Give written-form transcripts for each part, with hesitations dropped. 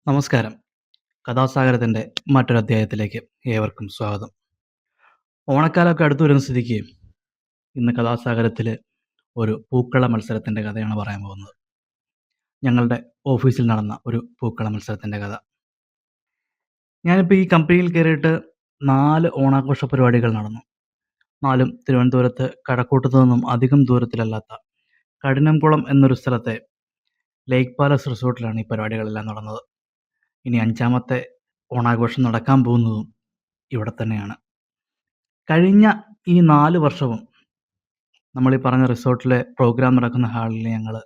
നമസ്കാരം. കഥാസാഗരത്തിൻ്റെ മറ്റൊരു അധ്യായത്തിലേക്ക് ഏവർക്കും സ്വാഗതം. ഓണക്കാലമൊക്കെ അടുത്ത് വരുന്ന സ്ഥിതിക്ക് ഇന്ന് കഥാസാഗരത്തിൽ ഒരു പൂക്കള മത്സരത്തിൻ്റെ കഥയാണ് പറയാൻ പോകുന്നത്. ഞങ്ങളുടെ ഓഫീസിൽ നടന്ന ഒരു പൂക്കള മത്സരത്തിൻ്റെ കഥ. ഞാനിപ്പോൾ ഈ കമ്പനിയിൽ കയറിയിട്ട് 4 ഓണാഘോഷ പരിപാടികൾ നടന്നു. 4ഉം തിരുവനന്തപുരത്ത് കഴക്കൂട്ടത്തു നിന്നും അധികം ദൂരത്തിലല്ലാത്ത കഠിനംകുളം എന്നൊരു സ്ഥലത്തെ ലേക്ക് പാലസ് റിസോർട്ടിലാണ് ഈ പരിപാടികളെല്ലാം നടന്നത്. ഇനി 5ാമത്തെ ഓണാഘോഷം നടക്കാൻ പോകുന്നതും ഇവിടെ തന്നെയാണ്. കഴിഞ്ഞ ഈ 4 വർഷവും നമ്മളീ പറഞ്ഞ റിസോർട്ടിലെ പ്രോഗ്രാം നടക്കുന്ന ഹാളിൽ ഞങ്ങൾ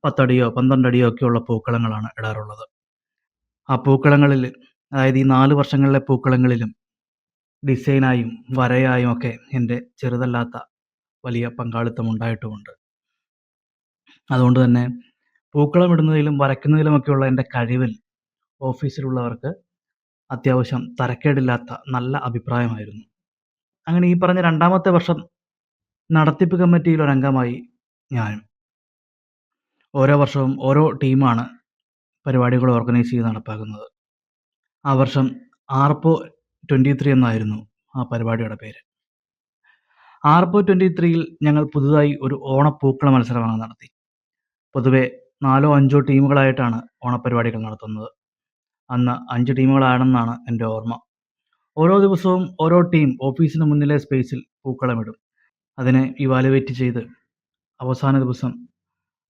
10 അടിയോ 12 അടിയോ ഒക്കെയുള്ള പൂക്കളങ്ങളാണ് ഇടാറുള്ളത്. ആ പൂക്കളങ്ങളിൽ അതായത് ഈ 4 വർഷങ്ങളിലെ പൂക്കളങ്ങളിലും ഡിസൈനായും വരയായും ഒക്കെ എൻ്റെ ചെറുതല്ലാത്ത വലിയ പങ്കാളിത്തം ഉണ്ടായിട്ടുമുണ്ട്. അതുകൊണ്ട് തന്നെ പൂക്കളമിടുന്നതിലും വരയ്ക്കുന്നതിലുമൊക്കെയുള്ള എൻ്റെ കഴിവിൽ ഓഫീസിലുള്ളവർക്ക് അത്യാവശ്യം തരക്കേടില്ലാത്ത നല്ല അഭിപ്രായമായിരുന്നു. അങ്ങനെ ഈ പറഞ്ഞ 2ാമത്തെ വർഷം നടത്തിപ്പ് കമ്മിറ്റിയിൽ ഒരംഗമായി ഞാനും. ഓരോ വർഷവും ഓരോ ടീമാണ് പരിപാടികൾ ഓർഗനൈസ് ചെയ്ത് നടപ്പാക്കുന്നത്. ആ വർഷം ആർപ്പോ 23 എന്നായിരുന്നു ആ പരിപാടിയുടെ പേര്. ആർപ്പോ 23യിൽ ഞങ്ങൾ പുതുതായി ഒരു ഓണപ്പൂക്കള മത്സരമാണ് നടത്തി. പൊതുവെ 4ഓ 5ഓ ടീമുകളായിട്ടാണ് ഓണപ്പരിപാടികൾ നടത്തുന്നത്. അന്ന് 5 ടീമുകളാണെന്നാണ് എൻ്റെ ഓർമ്മ. ഓരോ ദിവസവും ഓരോ ടീം ഓഫീസിന് മുന്നിലെ സ്പേസിൽ പൂക്കളമിടും. അതിനെ ഇവാലുവേറ്റ് ചെയ്ത് അവസാന ദിവസം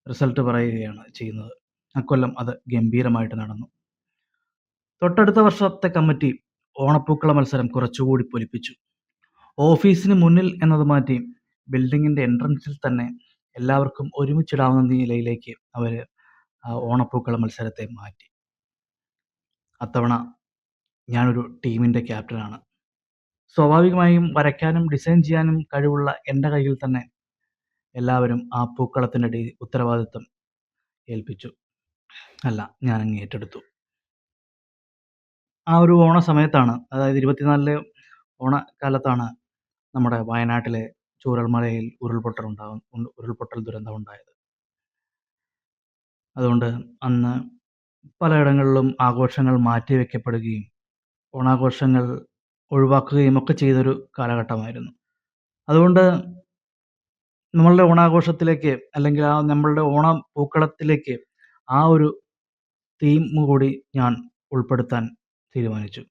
റിസൾട്ട് പറയുകയാണ് ചെയ്യുന്നത്. അക്കൊല്ലം അത് ഗംഭീരമായിട്ട് നടന്നു. തൊട്ടടുത്ത വർഷത്തെ കമ്മിറ്റി ഓണപ്പൂക്കള മത്സരം കുറച്ചുകൂടി പൊലിപ്പിച്ചു. ഓഫീസിന് മുന്നിൽ എന്നത് മാറ്റി ബിൽഡിങ്ങിൻ്റെ എൻട്രൻസിൽ തന്നെ എല്ലാവർക്കും ഒരുമിച്ചിടാവുന്ന നിലയിലേക്ക് അവർ ആ ഓണപ്പൂക്കള മത്സരത്തെ മാറ്റി. അത്തവണ ഞാനൊരു ടീമിൻ്റെ ക്യാപ്റ്റനാണ്. സ്വാഭാവികമായും വരയ്ക്കാനും ഡിസൈൻ ചെയ്യാനും കഴിവുള്ള എൻ്റെ കയ്യിൽ തന്നെ എല്ലാവരും ആ പൂക്കളത്തിൻ്റെ ഉത്തരവാദിത്വം ഏൽപ്പിച്ചു. അല്ല, ഞാനങ്ങ് ഏറ്റെടുത്തു. ആ ഒരു ഓണ സമയത്താണ്, അതായത് 24-ലെ ഓണക്കാലത്താണ് നമ്മുടെ വയനാട്ടിലെ ചൂരൽമലയിൽ ഉരുൾപൊട്ടൽ ദുരന്തമുണ്ടായത്. അതുകൊണ്ട് അന്ന് പലയിടങ്ങളിലും ആഘോഷങ്ങൾ മാറ്റിവെക്കപ്പെടുകയും ഓണാഘോഷങ്ങൾ ഒഴിവാക്കുകയും ഒക്കെ ചെയ്തൊരു കാലഘട്ടമായിരുന്നു. അതുകൊണ്ട് നമ്മളുടെ ഓണാഘോഷത്തിലേക്ക് അല്ലെങ്കിൽ നമ്മളുടെ പൂക്കളത്തിലേക്ക് ആ ഒരു തീം കൂടി ഞാൻ ഉൾപ്പെടുത്താൻ തീരുമാനിച്ചു.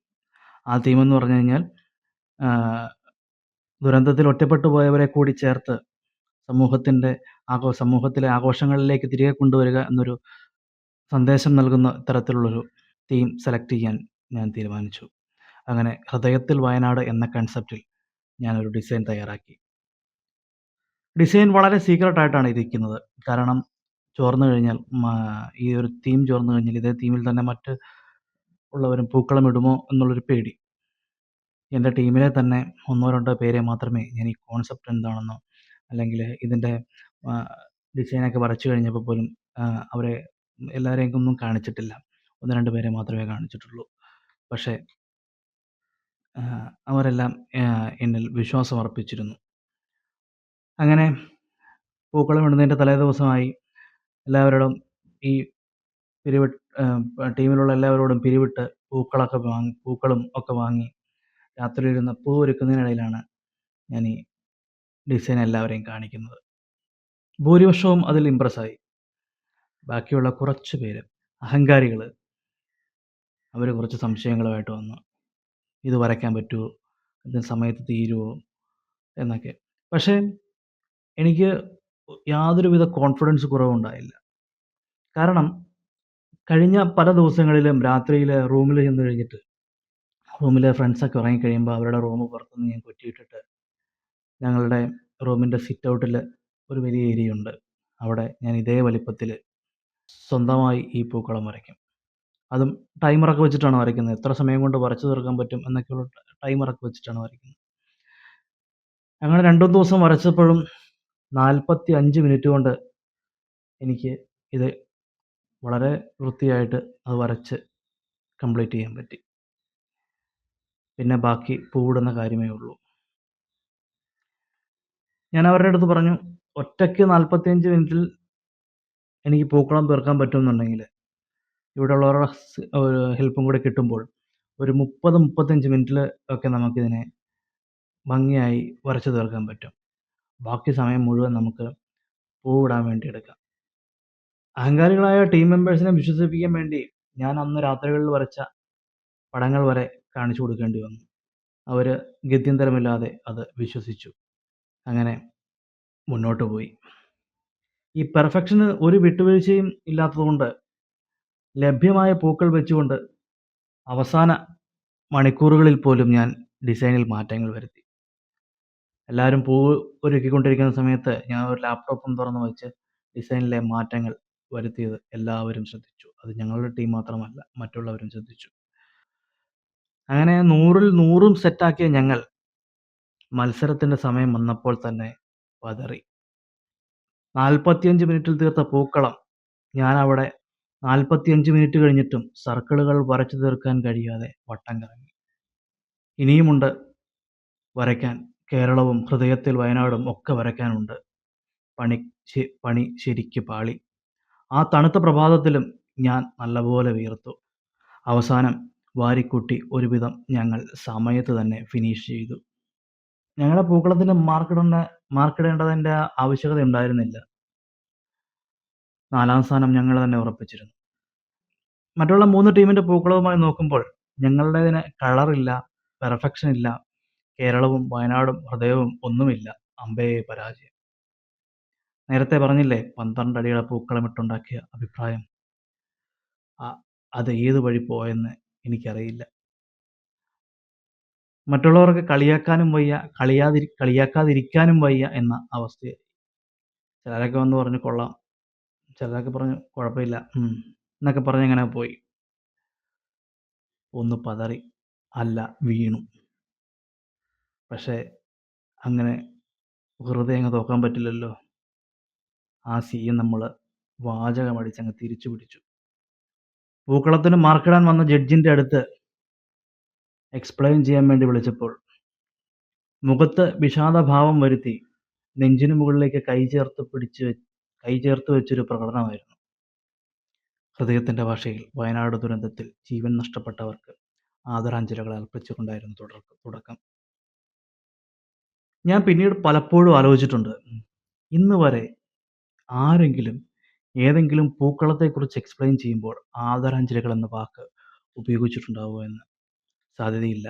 ആ തീമെന്ന് പറഞ്ഞു കഴിഞ്ഞാൽ ദുരന്തത്തിൽ ഒറ്റപ്പെട്ടു പോയവരെ കൂടി ചേർത്ത് സമൂഹത്തിലെ ആഘോഷങ്ങളിലേക്ക് തിരികെ കൊണ്ടുവരിക എന്നൊരു സന്ദേശം നൽകുന്ന തരത്തിലുള്ളൊരു തീം സെലക്ട് ചെയ്യാൻ ഞാൻ തീരുമാനിച്ചു. അങ്ങനെ ഹൃദയത്തിൽ വയനാട് എന്ന കൺസെപ്റ്റിൽ ഞാനൊരു ഡിസൈൻ തയ്യാറാക്കി. ഡിസൈൻ വളരെ സീക്രട്ടായിട്ടാണ് ഇരിക്കുന്നത്. കാരണം ചോർന്നു കഴിഞ്ഞാൽ ഈ ഒരു തീം ചോർന്നു കഴിഞ്ഞാൽ ഇതേ തീമിൽ തന്നെ മറ്റ് ഉള്ളവരും പൂക്കളം ഇടുമോ എന്നുള്ളൊരു പേടി. എൻ്റെ ടീമിലെ തന്നെ 1 2 പേരെ മാത്രമേ ഞാൻ ഈ കോൺസെപ്റ്റ് എന്താണെന്നോ അല്ലെങ്കിൽ ഇതിൻ്റെ ഡിസൈനൊക്കെ വരച്ചു കഴിഞ്ഞപ്പോൾ പോലും അവരെ എല്ലാവരെയും ഒന്നും കാണിച്ചിട്ടില്ല. 1 2 പേരെ മാത്രമേ കാണിച്ചിട്ടുള്ളൂ. പക്ഷേ അവരെല്ലാം എന്നിൽ വിശ്വാസം അർപ്പിച്ചിരുന്നു. അങ്ങനെ പൂക്കളം ഇടുന്നതിൻ്റെ തലേദിവസമായി എല്ലാവരോടും ഈ ടീമിലുള്ള എല്ലാവരോടും പിരിവിട്ട് പൂക്കളും ഒക്കെ വാങ്ങി രാത്രിയിരുന്ന് പൂ ഒരുക്കുന്നതിനിടയിലാണ് ഞാൻ ഈ ഡിസൈൻ എല്ലാവരെയും കാണിക്കുന്നത്. ഭൂരിപക്ഷവും അതിൽ ഇംപ്രസ്സായി. ബാക്കിയുള്ള കുറച്ച് പേര് അഹങ്കാരികൾ, അവർ കുറച്ച് സംശയങ്ങളുമായിട്ട് വന്നു. ഇത് വരയ്ക്കാൻ പറ്റുമോ, ഇതിന് സമയത്ത് തീരുമോ എന്നൊക്കെ. പക്ഷേ എനിക്ക് യാതൊരുവിധ കോൺഫിഡൻസ് കുറവുണ്ടായില്ല. കാരണം കഴിഞ്ഞ പല ദിവസങ്ങളിലും രാത്രിയിൽ റൂമിൽ ചെന്ന് കഴിഞ്ഞിട്ട് റൂമിലെ ഫ്രണ്ട്സൊക്കെ ഉറങ്ങിക്കഴിയുമ്പോൾ അവരുടെ റൂം പുറത്തുനിന്ന് ഞാൻ കുറ്റിയിട്ടിട്ട് ഞങ്ങളുടെ റൂമിൻ്റെ സിറ്റ് ഔട്ടിൽ ഒരു വലിയ ഏരിയയുണ്ട്. അവിടെ ഞാൻ ഇതേ വലിപ്പത്തിൽ സ്വന്തമായി ഈ പൂക്കളം വരയ്ക്കും. അതും ടൈമറൊക്കെ വെച്ചിട്ടാണ് വരയ്ക്കുന്നത്. എത്ര സമയം കൊണ്ട് വരച്ചു തീർക്കാൻ പറ്റും എന്നൊക്കെയുള്ള ടൈമറൊക്കെ വെച്ചിട്ടാണ് വരയ്ക്കുന്നത്. അങ്ങനെ 2 ദിവസം വരച്ചപ്പോഴും 45 മിനിറ്റ് കൊണ്ട് എനിക്ക് ഇത് വളരെ വൃത്തിയായിട്ട് അത് വരച്ച് കംപ്ലീറ്റ് ചെയ്യാൻ പറ്റി. പിന്നെ ബാക്കി പൂവിടുന്ന കാര്യമേ ഉള്ളൂ. ഞാൻ അവരുടെ അടുത്ത് പറഞ്ഞു, ഒറ്റയ്ക്ക് 45 മിനിറ്റിൽ എനിക്ക് പൂക്കളം തീർക്കാൻ പറ്റുമെന്നുണ്ടെങ്കിൽ ഇവിടെയുള്ളവരുടെ ഒരു ഹെൽപ്പും കൂടി കിട്ടുമ്പോൾ ഒരു 30-35 മിനിറ്റിൽ ഒക്കെ നമുക്കിതിനെ ഭംഗിയായി വരച്ചു തീർക്കാൻ പറ്റും. ബാക്കി സമയം മുഴുവൻ നമുക്ക് പൂവിടാൻ വേണ്ടി എടുക്കാം. അഹങ്കാരികളായ ടീം മെമ്പേഴ്സിനെ വിശ്വസിപ്പിക്കാൻ വേണ്ടി ഞാൻ അന്ന് രാത്രികളിൽ വരച്ച പടങ്ങൾ വരെ കാണിച്ചു കൊടുക്കേണ്ടി വന്നു. അവർ ഗത്യന്തരമില്ലാതെ അത് വിശ്വസിച്ചു. അങ്ങനെ മുന്നോട്ട് പോയി. ഈ പെർഫെക്ഷന് ഒരു വിട്ടുവീഴ്ചയും ഇല്ലാത്തതുകൊണ്ട് ലഭ്യമായ പൂക്കൾ വെച്ചുകൊണ്ട് അവസാന മണിക്കൂറുകളിൽ പോലും ഞാൻ ഡിസൈനിൽ മാറ്റങ്ങൾ വരുത്തി. എല്ലാവരും പൂവ് ഒരുക്കിക്കൊണ്ടിരിക്കുന്ന സമയത്ത് ഞാൻ ഒരു ലാപ്ടോപ്പും തുറന്ന് വെച്ച് ഡിസൈനിലെ മാറ്റങ്ങൾ വരുത്തിയത് എല്ലാവരും ശ്രദ്ധിച്ചു. അത് ഞങ്ങളുടെ ടീം മാത്രമല്ല, മറ്റുള്ളവരും ശ്രദ്ധിച്ചു. അങ്ങനെ 100-ൽ 100ഉം സെറ്റാക്കിയ ഞങ്ങൾ മത്സരത്തിൻ്റെ സമയം വന്നപ്പോൾ തന്നെ പതറി. 45 മിനിറ്റിൽ തീർത്ത പൂക്കളം ഞാനവിടെ 45 മിനിറ്റ് കഴിഞ്ഞിട്ടും സർക്കിളുകൾ വരച്ചു തീർക്കാൻ കഴിയാതെ വട്ടം കറങ്ങി. ഇനിയുമുണ്ട് വരയ്ക്കാൻ. കേരളവും ഹൃദയത്തിൽ വയനാടും ഒക്കെ വരയ്ക്കാനുണ്ട്. പണി ശരിക്ക് പാളി. ആ തണുത്ത പ്രഭാതത്തിലും ഞാൻ നല്ലപോലെ വിയർത്തു. അവസാനം വാരിക്കൂട്ടി ഒരുവിധം ഞങ്ങൾ സമയത്ത് തന്നെ ഫിനിഷ് ചെയ്തു. ഞങ്ങളുടെ പൂക്കളത്തിന് മാർക്കിടേണ്ടതിൻ്റെ ആവശ്യകത ഉണ്ടായിരുന്നില്ല. 4-ാം സ്ഥാനം ഞങ്ങൾ തന്നെ ഉറപ്പിച്ചിരുന്നു. മറ്റുള്ള 3 ടീമിൻ്റെ പൂക്കളവുമായി നോക്കുമ്പോൾ ഞങ്ങളുടേതിന് കളറില്ല, പെർഫെക്ഷൻ ഇല്ല. കേരളവും വയനാടും ഹൃദയവും ഒന്നുമില്ല. അമ്പേ പരാജയം. നേരത്തെ പറഞ്ഞില്ലേ 12 അടിയുടെ പൂക്കളമിട്ടുണ്ടാക്കിയ അഭിപ്രായം. അത് ഏത് വഴി പോയെന്ന് എനിക്കറിയില്ല. മറ്റുള്ളവർക്ക് കളിയാക്കാനും വയ്യ, കളിയാക്കാതിരിക്കാനും വയ്യ എന്ന അവസ്ഥയായി. ചിലരൊക്കെ വന്ന് പറഞ്ഞു കൊള്ളാം, ചിലരൊക്കെ പറഞ്ഞു കുഴപ്പമില്ല എന്നൊക്കെ പറഞ്ഞ് ഇങ്ങനെ പോയി. ഒന്ന് പതറി, അല്ല വീണു. പക്ഷേ അങ്ങനെ വെറുതെ അങ്ങ് തോക്കാൻ പറ്റില്ലല്ലോ. ആ സീൻ നമ്മൾ വാചകമടിച്ചങ്ങ് തിരിച്ചു പിടിച്ചു. പൂക്കളത്തിന് മാർക്കിടാൻ വന്ന ജഡ്ജിൻ്റെ അടുത്ത് എക്സ്പ്ലെയിൻ ചെയ്യാൻ വേണ്ടി വിളിച്ചപ്പോൾ മുഖത്ത് വിഷാദഭാവം വരുത്തി നെഞ്ചിനു മുകളിലേക്ക് കൈ ചേർത്ത് വെച്ചൊരു പ്രകടനമായിരുന്നു. ഹൃദയത്തിൻ്റെ ഭാഷയിൽ വയനാട് ദുരന്തത്തിൽ ജീവൻ നഷ്ടപ്പെട്ടവർക്ക് ആദരാഞ്ജലികൾ അർപ്പിച്ചുകൊണ്ടായിരുന്നു തുടക്കം. ഞാൻ പിന്നീട് പലപ്പോഴും ആലോചിച്ചിട്ടുണ്ട്, ഇന്ന് വരെ ആരെങ്കിലും ഏതെങ്കിലും പൂക്കളത്തെക്കുറിച്ച് എക്സ്പ്ലെയിൻ ചെയ്യുമ്പോൾ ആദരാഞ്ജലികൾ എന്ന വാക്ക് ഉപയോഗിച്ചിട്ടുണ്ടാവുമോ എന്ന്. സാധ്യതയില്ല.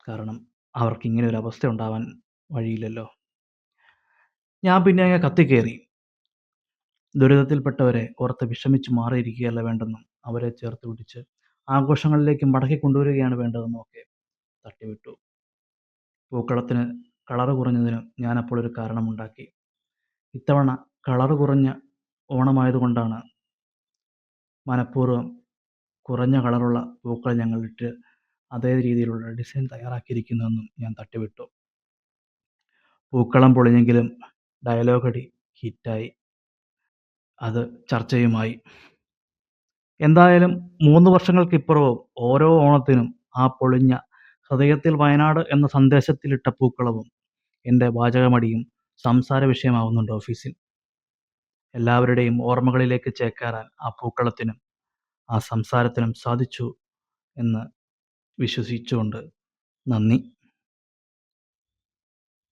കാരണം അവർക്ക് ഇങ്ങനെ ഒരു അവസ്ഥ ഉണ്ടാവാൻ വഴിയില്ലല്ലോ. ഞാൻ പിന്നെ അങ്ങ് കത്തിക്കയറി. ദുരിതത്തിൽപ്പെട്ടവരെ ഓർത്ത് വിഷമിച്ച് മാറിയിരിക്കുകയല്ല വേണ്ടെന്നും അവരെ ചേർത്ത് പിടിച്ച് ആഘോഷങ്ങളിലേക്ക് മടക്കി കൊണ്ടുവരികയാണ് വേണ്ടതെന്നും ഒക്കെ തട്ടിവിട്ടു. പൂക്കളത്തിന് കളറ് കുറഞ്ഞതിന് ഞാനപ്പോൾ ഒരു കാരണമുണ്ടാക്കി. ഇത്തവണ കളറ് കുറഞ്ഞ ഓണമായതുകൊണ്ടാണ് മനഃപൂർവ്വം കുറഞ്ഞ കളറുള്ള പൂക്കൾ ഞങ്ങളിട്ട് അതേ രീതിയിലുള്ള ഡിസൈൻ തയ്യാറാക്കിയിരിക്കുന്നതെന്നും ഞാൻ തട്ടിവിട്ടു. പൂക്കളം പൊളിഞ്ഞെങ്കിലും ഡയലോഗടി ഹിറ്റായി. അത് ചർച്ചയുമായി. എന്തായാലും 3 വർഷങ്ങൾക്കിപ്പുറവും ഓരോ ഓണത്തിനും ആ പൊളിഞ്ഞ ഹൃദയത്തിൽ വയനാട് എന്ന സന്ദേശത്തിലിട്ട പൂക്കളവും എൻ്റെ വാചകമടിയും സംസാര വിഷയമാവുന്നുണ്ട് ഓഫീസിൽ. എല്ലാവരുടെയും ഓർമ്മകളിലേക്ക് ചേക്കേറാൻ ആ പൂക്കളത്തിനും ആ സംസാരത്തിനും സാധിച്ചു എന്ന് വിശ്വസിച്ചുകൊണ്ട് നന്ദി.